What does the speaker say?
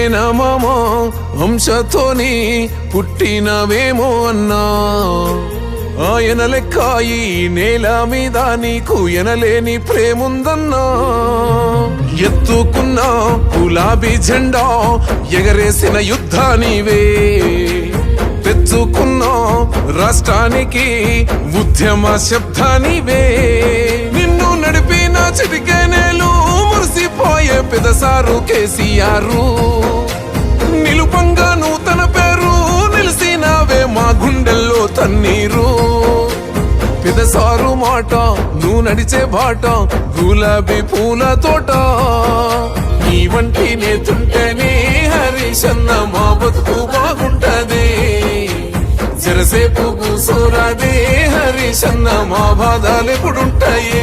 మేనమామ వంశతోని పుట్టినవేమో అన్నా, ఆయన లెక్కాయి నేల మీద నీకు ఎనలేని ప్రేముందన్నా. ఎత్తుకున్న గులాబీ జెండా ఎగరేసిన యుద్ధానివే, తెచ్చుకున్న రాష్ట్రానికి ఉద్యమ శబ్దానివే. నిన్ను నడిపిన చిటికెనేలు మురిసిపోయే పెదసారు కేసీఆర్. నిలుపంగా నూతన పేరు నిలిసినావే మా గుండెల్లో తన్నీరు. పెదసారు మాట నువ్వు నడిచే బాట గులాబీ పూల తోట. నీ వంటి నేతుంటేనే హరీశన్న మా బతుకు బాగుంటది. జరసేపు కూసోరాదే హరీశన్న మా బాధలెప్పుడుంటాయే.